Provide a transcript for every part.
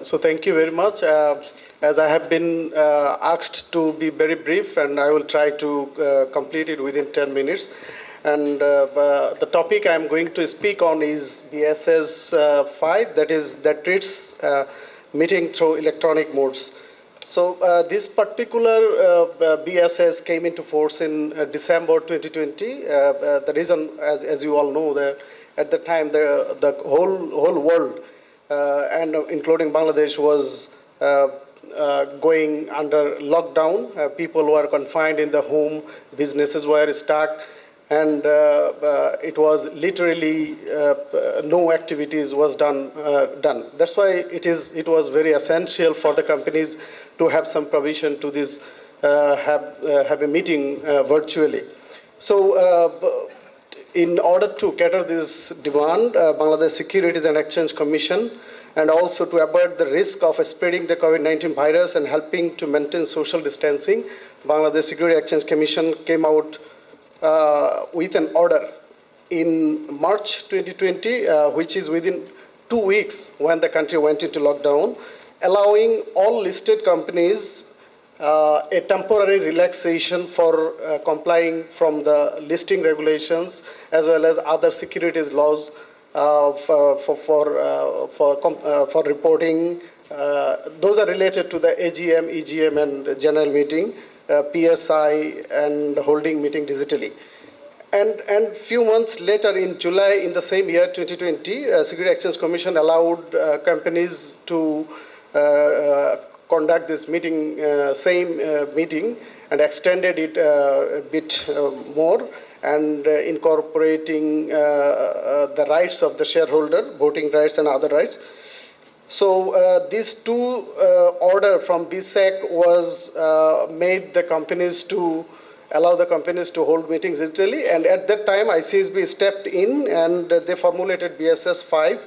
So thank you very much. As I have been asked to be very brief, and I will try to complete it within 10 minutes. And the topic I'm going to speak on is BSS 5, that treats meeting through electronic modes. So this particular BSS came into force in December 2020. The reason, as you all know, that at the time the whole world and including Bangladesh was going under lockdown. People were confined in the home, businesses were stuck, and it was literally no activities was done. That's why it was very essential for the companies to have some provision to this have a meeting virtually. So in order to cater this demand, Bangladesh Securities and Exchange Commission, and also to avoid the risk of spreading the COVID-19 virus and helping to maintain social distancing, Bangladesh Securities and Exchange Commission came out with an order in March 2020, which is within 2 weeks when the country went into lockdown, allowing all listed companies a temporary relaxation for complying from the listing regulations as well as other securities laws for reporting. Those are related to the AGM, EGM, and general meeting, PSI, and holding meeting digitally. And few months later, in July in the same year, 2020, Securities Exchange Commission allowed companies to conduct this meeting, same meeting, and extended it a bit more, and incorporating the rights of the shareholder, voting rights and other rights. So these two order from BSEC was made the companies to allow the companies to hold meetings digitally, and at that time ICSB stepped in and they formulated BSS 5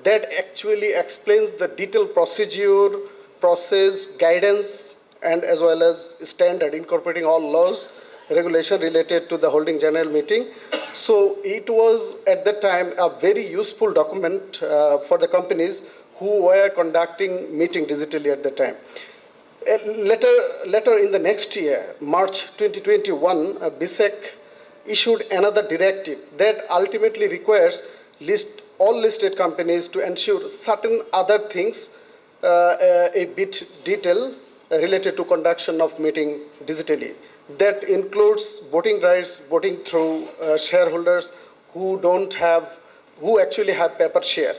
that actually explains the detailed procedure, process, guidance, and as well as standard, incorporating all laws, regulation related to the holding general meeting. So it was at that time a very useful document for the companies who were conducting meeting digitally at the time. Later in the next year, March 2021, BSEC issued another directive that ultimately requires all listed companies to ensure certain other things a bit detailed related to conduction of meeting digitally. That includes voting rights, voting through shareholders who actually have paper share,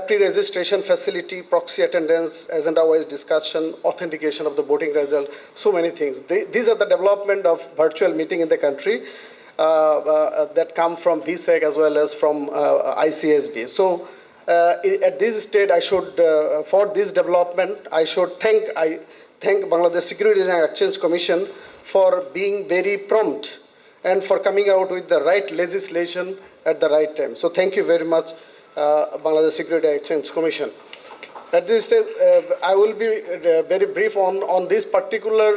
pre-registration facility, proxy attendance, agenda-wise discussion, authentication of the voting result, so many things. These are the development of virtual meeting in the country that come from BSEC as well as from ICSB. So at this stage, I should, for this development, I should thank Bangladesh Securities and Exchange Commission for being very prompt and for coming out with the right legislation at the right time. So thank you very much, Bangladesh Securities and Exchange Commission. At this stage, I will be very brief on this particular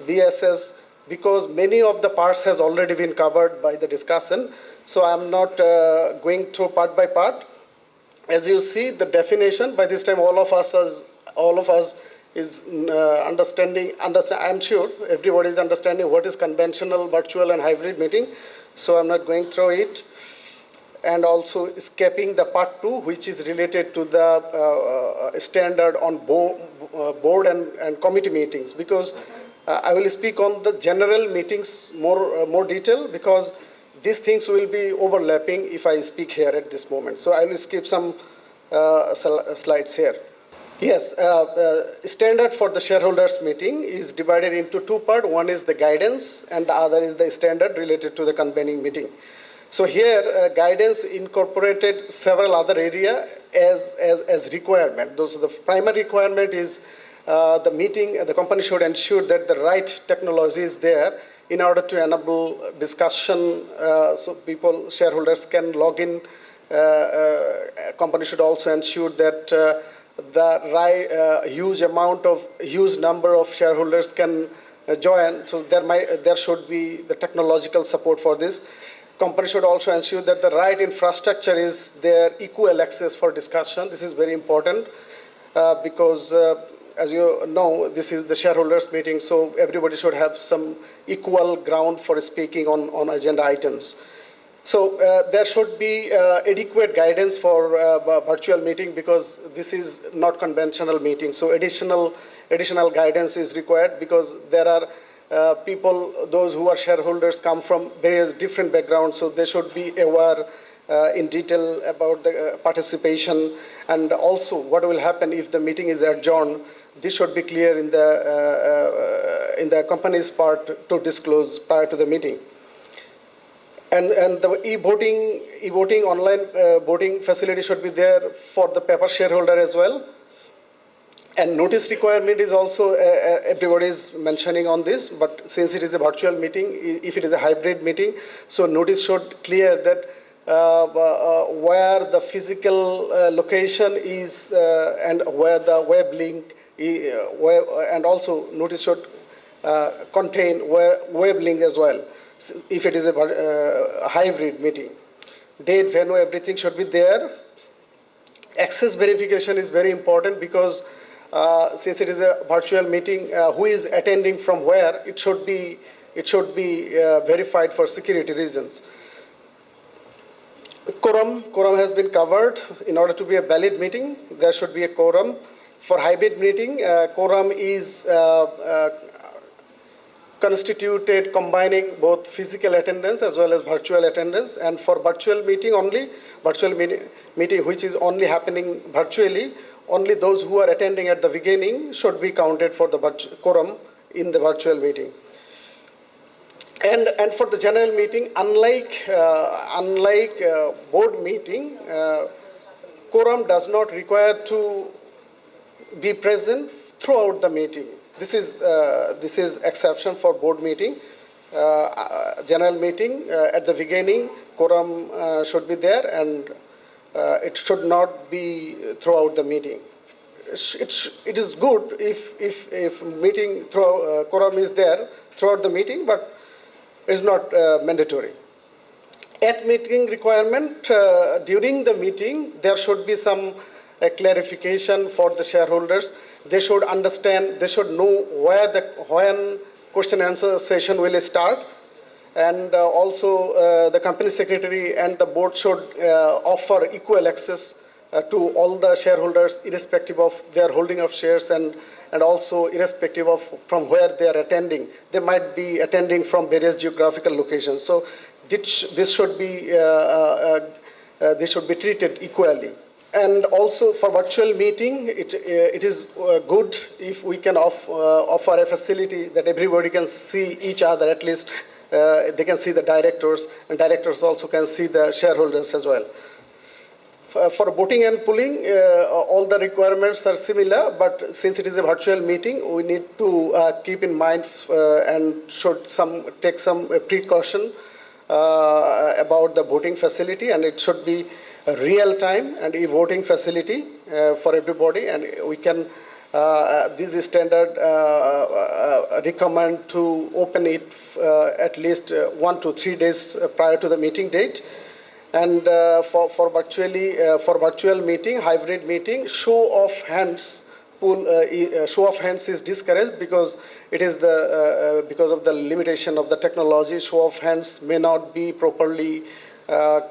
BSS because many of the parts has already been covered by the discussion. So I'm not going through part by part. As you see, the definition, by this time all of us is understanding, I'm sure everybody is understanding what is conventional, virtual, and hybrid meeting. So I'm not going through it. And also skipping the part 2, which is related to the standard on board and committee meetings, because I will speak on the general meetings more detail, because these things will be overlapping if I speak here at this moment. So I will skip some slides here. Yes, standard for the shareholders meeting is divided into two parts. One is the guidance and the other is the standard related to the convening meeting. So here guidance incorporated several other areas as requirement. The primary requirement is the company should ensure that the right technology is there in order to enable discussion so shareholders can log in. Company should also ensure that huge number of shareholders can join. So there should be the technological support for this. Company should also ensure that the right infrastructure is there, equal access for discussion. This is very important because, as you know, this is the shareholders meeting, so everybody should have some equal ground for speaking on agenda items. So there should be adequate guidance for virtual meeting because this is not conventional meeting. So additional guidance is required because there are people, those who are shareholders come from various different backgrounds, so they should be aware in detail about the participation and also what will happen if the meeting is adjourned. This should be clear in the company's part to disclose prior to the meeting. And the e-voting online voting facility should be there for the paper shareholder as well. And notice requirement is also, everybody is mentioning on this, but since it is a virtual meeting, if it is a hybrid meeting, so notice should clear that where the physical location is and where the web link, and also notice should contain web link as well, if it is a hybrid meeting. Date, venue, everything should be there. Access verification is very important because since it is a virtual meeting, who is attending from where, it should be verified for security reasons. Quorum has been covered. In order to be a valid meeting, there should be a quorum. For hybrid meeting, quorum is constituted combining both physical attendance as well as virtual attendance. And for virtual meeting only, meeting which is only happening virtually, only those who are attending at the beginning should be counted for the quorum in the virtual meeting. And for the general meeting, unlike board meeting, quorum does not require to be present throughout the meeting. This is exception for board meeting. General meeting, at the beginning, quorum should be there, and it should not be throughout the meeting. It is good if meeting quorum is there throughout the meeting, but it's not mandatory. At meeting requirement, during the meeting, there should be some clarification for the shareholders. They should understand, they should know when question and answer session will start. And also the company secretary and the board should offer equal access to all the shareholders irrespective of their holding of shares and also irrespective of from where they are attending. They might be attending from various geographical locations. So this should be treated equally. And also for virtual meeting, it is good if we can offer a facility that everybody can see each other, at least they can see the directors, and directors also can see the shareholders as well. For voting and polling, all the requirements are similar, but since it is a virtual meeting, we need to keep in mind and should take some precaution about the voting facility, and it should be real time and e-voting facility for everybody, and we can this is standard recommend to open it at least 1 to 3 days prior to the meeting date. And for virtual meeting, hybrid meeting, show of hands is discouraged because it is because of the limitation of the technology. Show of hands may not be properly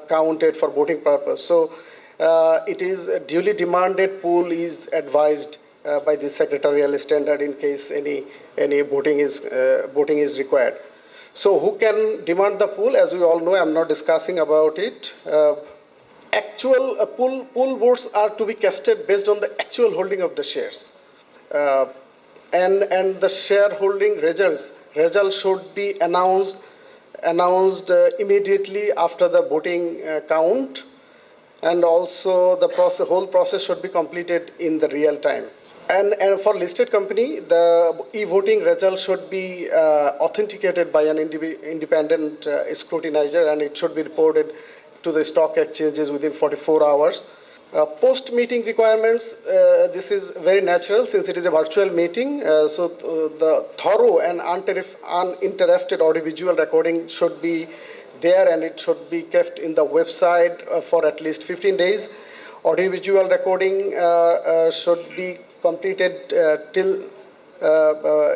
counted for voting purpose. So it is a duly demanded poll is advised by the secretarial standard in case any voting is required. So who can demand the pool? As we all know, I'm not discussing about it. Actual pool votes are to be casted based on the actual holding of the shares. And the shareholding results should be announced immediately after the voting count, and also the whole process should be completed in the real time. And for listed company, the e-voting result should be authenticated by an independent scrutinizer, and it should be reported to the stock exchanges within 44 hours. Post-meeting requirements, this is very natural since it is a virtual meeting. So the thorough and uninterrupted audiovisual recording should be there, and it should be kept in the website for at least 15 days. Audiovisual recording should be completed till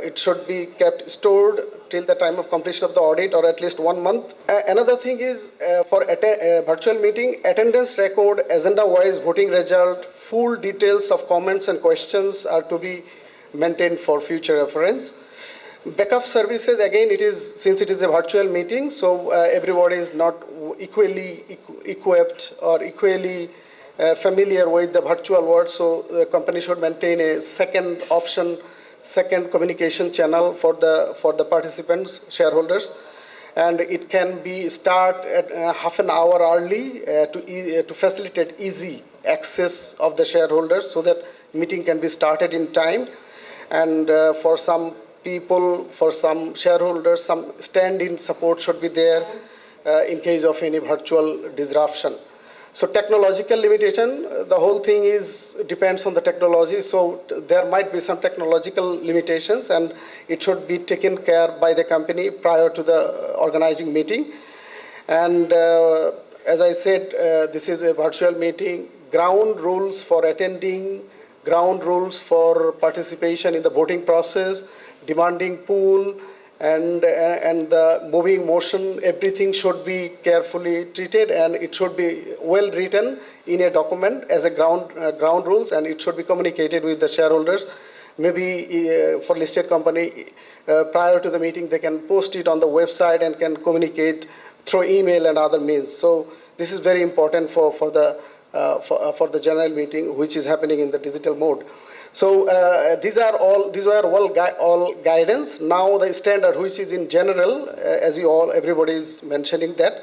it should be kept stored till the time of completion of the audit, or at least 1 month. Another thing is for virtual meeting, attendance record, agenda-wise voting result, full details of comments and questions are to be maintained for future reference. Backup services, again, since it is a virtual meeting, so everybody is not equally equipped or equally familiar with the virtual world, so the company should maintain a second option, second communication channel for the participants, shareholders, and it can be start at half an hour early to facilitate easy access of the shareholders, so that meeting can be started in time. And for some people, for some shareholders, some stand-in support should be there in case of any virtual disruption. So technological limitation, the whole thing depends on the technology. So there might be some technological limitations, and it should be taken care by the company prior to the organizing meeting. And as I said, this is a virtual meeting. Ground rules for attending, ground rules for participation in the voting process, demanding pool, and the moving motion, everything should be carefully treated, and it should be well written in a document as a ground rules, and it should be communicated with the shareholders. Maybe for listed company, prior to the meeting, they can post it on the website and can communicate through email and other means. So this is very important for the general meeting, which is happening in the digital mode. So these were all guidance. Now the standard, which is in general, everybody is mentioning that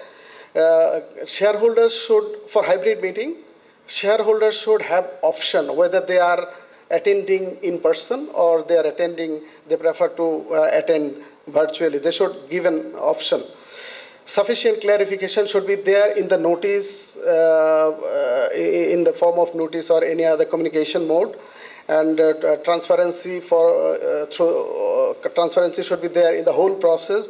shareholders should, for hybrid meeting, shareholders should have option whether they are attending in person or they prefer to attend virtually. They should give an option. Sufficient clarification should be there in the notice, in the form of notice or any other communication mode. And transparency transparency should be there in the whole process.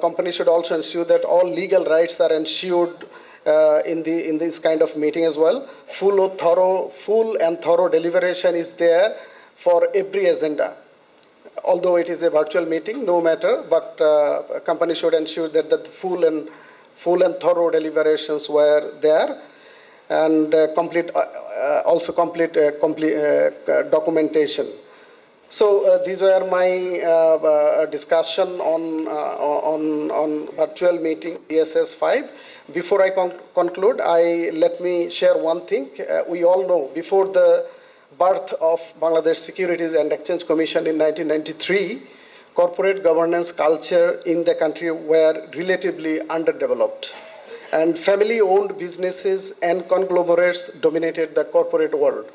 Company should also ensure that all legal rights are ensured in this kind of meeting as well. Full and thorough deliberation is there for every agenda. Although it is a virtual meeting, no matter, but company should ensure that the full and thorough deliberations were there, and complete documentation. So these were my discussion on virtual meeting DSS 5. Before I conclude, let me share one thing. We all know before the birth of Bangladesh Securities and Exchange Commission in 1993, corporate governance culture in the country were relatively underdeveloped, and family-owned businesses and conglomerates dominated the corporate world.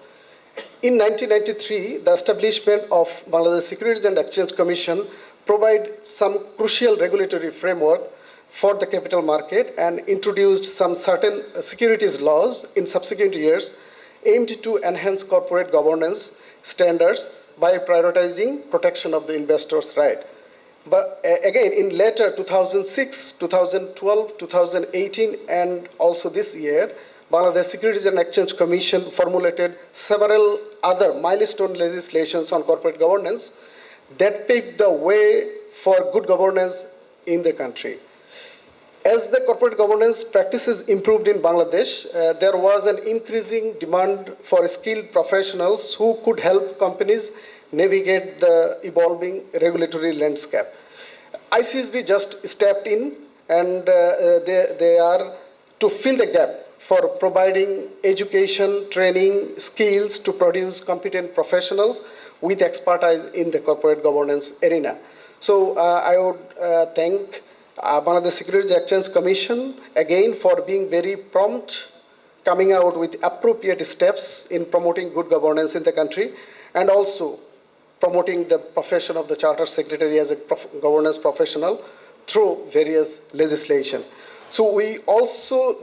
In 1993, the establishment of Bangladesh Securities and Exchange Commission provided some crucial regulatory framework for the capital market and introduced some certain securities laws in subsequent years aimed to enhance corporate governance standards by prioritizing protection of the investors' right. But again, in later 2006, 2012, 2018, and also this year, Bangladesh Securities and Exchange Commission formulated several other milestone legislations on corporate governance that paved the way for good governance in the country. As the corporate governance practices improved in Bangladesh, there was an increasing demand for skilled professionals who could help companies navigate the evolving regulatory landscape. ICSB just stepped in, and they are to fill the gap for providing education, training, skills to produce competent professionals with expertise in the corporate governance arena. So I would thank Bangladesh Securities Exchange Commission again for being very prompt, coming out with appropriate steps in promoting good governance in the country, and also promoting the profession of the Chartered Secretary as a governance professional through various legislation. So we also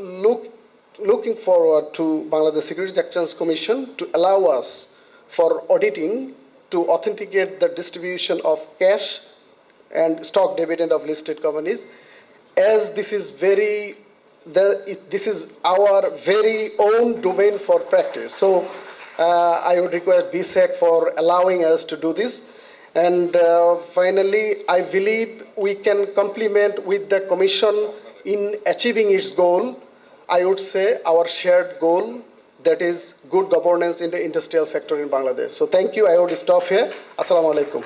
looking forward to Bangladesh Securities Exchange Commission to allow us for auditing to authenticate the distribution of cash and stock dividend of listed companies as this is this is our very own domain for practice. So I would request BSEC for allowing us to do this. And finally, I believe we can complement with the Commission in achieving its goal, I would say our shared goal, that is good governance in the industrial sector in Bangladesh. So thank you. I would stop here. Assalamu alaikum.